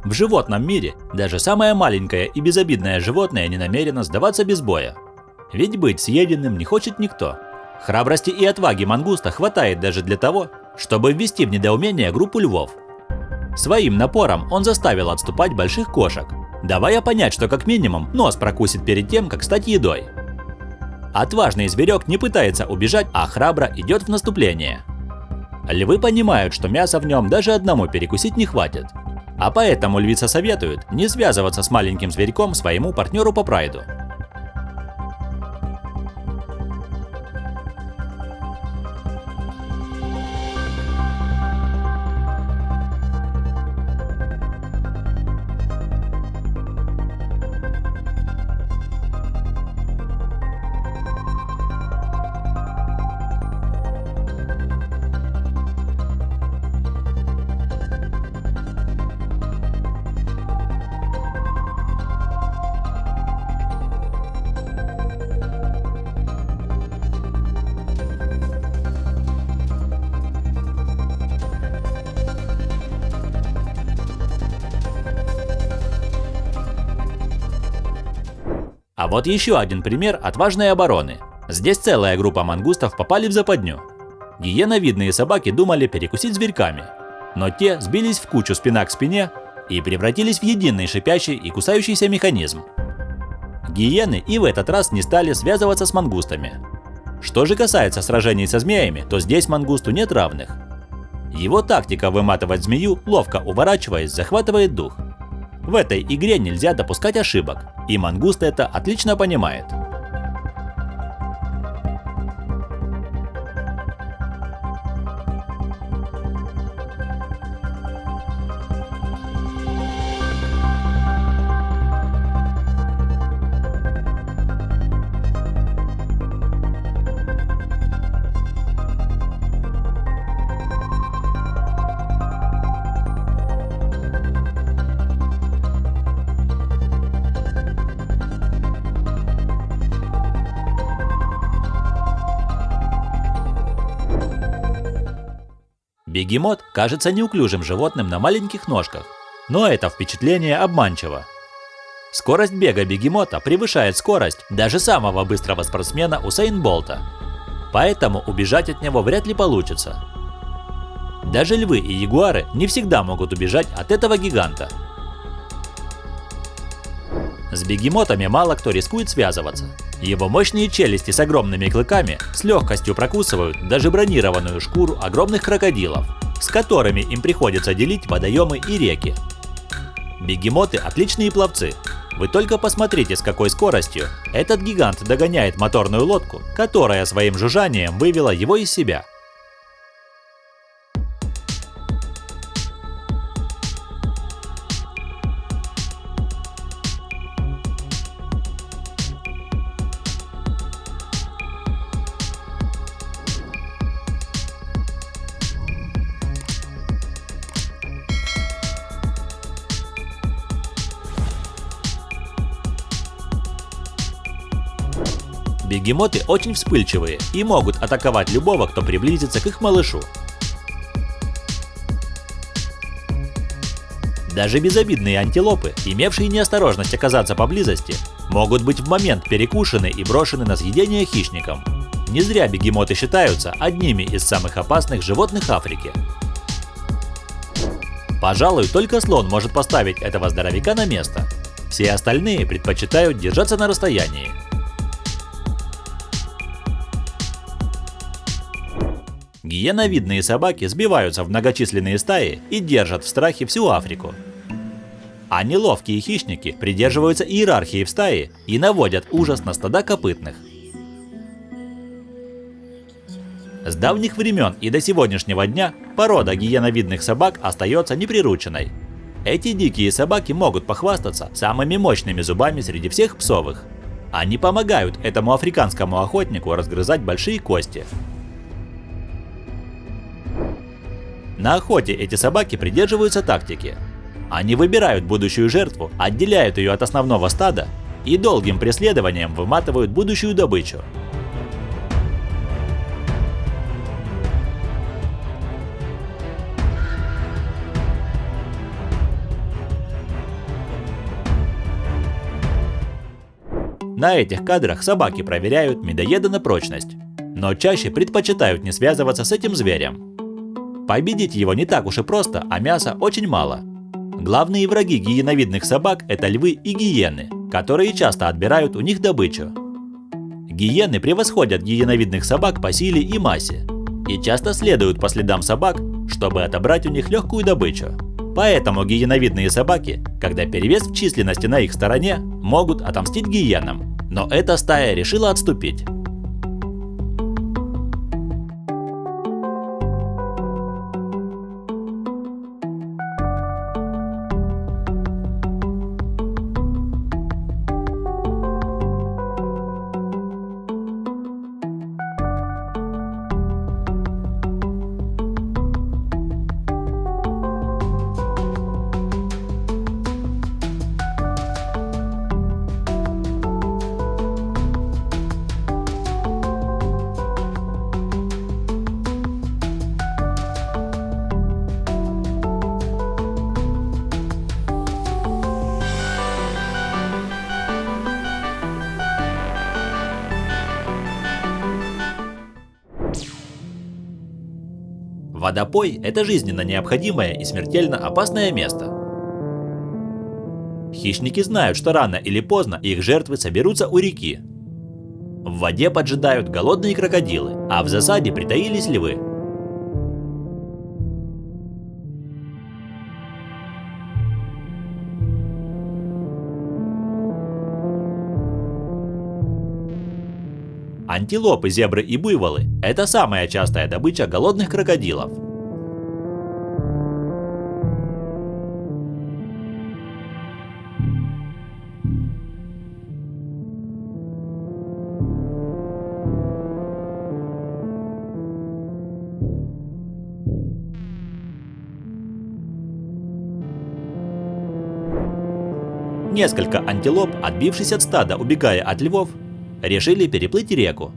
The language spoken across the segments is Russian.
В животном мире даже самое маленькое и безобидное животное не намерено сдаваться без боя. Ведь быть съеденным не хочет никто. Храбрости и отваги мангуста хватает даже для того, чтобы ввести в недоумение группу львов. Своим напором он заставил отступать больших кошек, давая понять, что как минимум нос прокусит перед тем, как стать едой. Отважный зверек не пытается убежать, а храбро идет в наступление. Львы понимают, что мяса в нем даже одному перекусить не хватит. А поэтому львица советует не связываться с маленьким зверьком своему партнеру по прайду. А вот еще один пример отважной обороны. Здесь целая группа мангустов попали в западню. Гиеновидные собаки думали перекусить зверьками, но те сбились в кучу спина к спине и превратились в единый шипящий и кусающийся механизм. Гиены и в этот раз не стали связываться с мангустами. Что же касается сражений со змеями, то здесь мангусту нет равных. Его тактика выматывать змею, ловко уворачиваясь, захватывает дух. В этой игре нельзя допускать ошибок, и мангуст это отлично понимает. Бегемот кажется неуклюжим животным на маленьких ножках, но это впечатление обманчиво. Скорость бега бегемота превышает скорость даже самого быстрого спортсмена Усейн Болта, поэтому убежать от него вряд ли получится. Даже львы и ягуары не всегда могут убежать от этого гиганта. С бегемотами мало кто рискует связываться. Его мощные челюсти с огромными клыками с легкостью прокусывают даже бронированную шкуру огромных крокодилов, с которыми им приходится делить водоемы и реки. Бегемоты отличные пловцы. Вы только посмотрите, с какой скоростью этот гигант догоняет моторную лодку, которая своим жужжанием вывела его из себя. Бегемоты очень вспыльчивые и могут атаковать любого, кто приблизится к их малышу. Даже безобидные антилопы, имевшие неосторожность оказаться поблизости, могут быть в момент перекушены и брошены на съедение хищникам. Не зря бегемоты считаются одними из самых опасных животных Африки. Пожалуй, только слон может поставить этого здоровяка на место. Все остальные предпочитают держаться на расстоянии. Гиеновидные собаки сбиваются в многочисленные стаи и держат в страхе всю Африку. А неловкие хищники придерживаются иерархии в стае и наводят ужас на стада копытных. С давних времен и до сегодняшнего дня порода гиеновидных собак остается неприрученной. Эти дикие собаки могут похвастаться самыми мощными зубами среди всех псовых. Они помогают этому африканскому охотнику разгрызать большие кости. На охоте эти собаки придерживаются тактики. Они выбирают будущую жертву, отделяют ее от основного стада и долгим преследованием выматывают будущую добычу. На этих кадрах собаки проверяют медоеда на прочность, но чаще предпочитают не связываться с этим зверем. Победить его не так уж и просто, а мяса очень мало. Главные враги гиеновидных собак – это львы и гиены, которые часто отбирают у них добычу. Гиены превосходят гиеновидных собак по силе и массе и часто следуют по следам собак, чтобы отобрать у них легкую добычу. Поэтому гиеновидные собаки, когда перевес в численности на их стороне, могут отомстить гиенам. Но эта стая решила отступить. Водопой – это жизненно необходимое и смертельно опасное место. Хищники знают, что рано или поздно их жертвы соберутся у реки. В воде поджидают голодные крокодилы, а в засаде притаились львы. Антилопы, зебры и буйволы – это самая частая добыча голодных крокодилов. Несколько антилоп, отбившись от стада, убегая от львов, решили переплыть реку.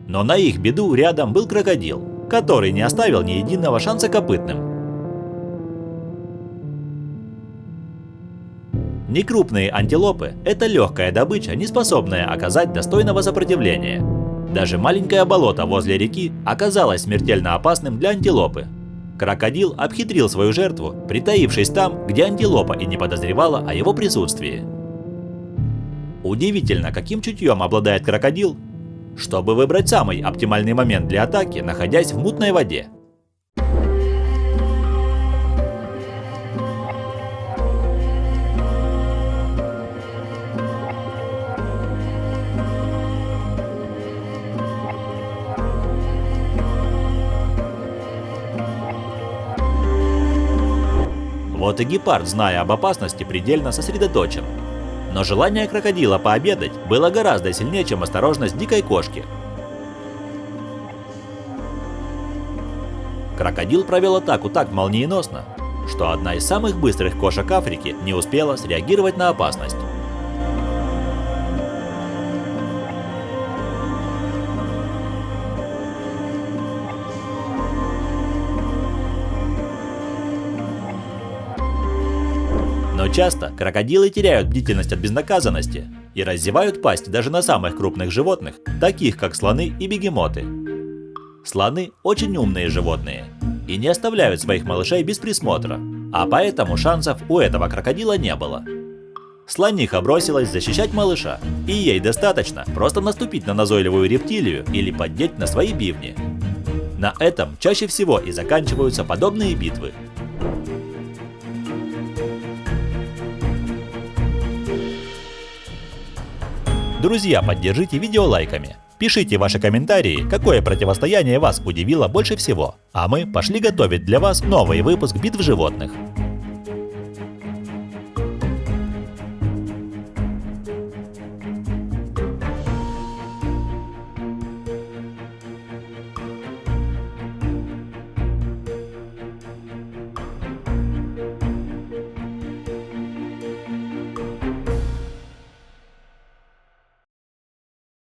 Но на их беду рядом был крокодил, который не оставил ни единого шанса копытным. Некрупные антилопы – это легкая добыча, не способная оказать достойного сопротивления. Даже маленькое болото возле реки оказалось смертельно опасным для антилопы. Крокодил обхитрил свою жертву, притаившись там, где антилопа и не подозревала о его присутствии. Удивительно, каким чутьем обладает крокодил, чтобы выбрать самый оптимальный момент для атаки, находясь в мутной воде. Вот и гепард, зная об опасности, предельно сосредоточен. Но желание крокодила пообедать было гораздо сильнее, чем осторожность дикой кошки. Крокодил провел атаку так молниеносно, что одна из самых быстрых кошек Африки не успела среагировать на опасность. Но часто крокодилы теряют бдительность от безнаказанности и раззевают пасть даже на самых крупных животных, таких как слоны и бегемоты. Слоны очень умные животные и не оставляют своих малышей без присмотра, а поэтому шансов у этого крокодила не было. Слониха бросилась защищать малыша, и ей достаточно просто наступить на назойливую рептилию или поддеть на свои бивни. На этом чаще всего и заканчиваются подобные битвы. Друзья, поддержите видео лайками. Пишите ваши комментарии, какое противостояние вас удивило больше всего. А мы пошли готовить для вас новый выпуск битв животных.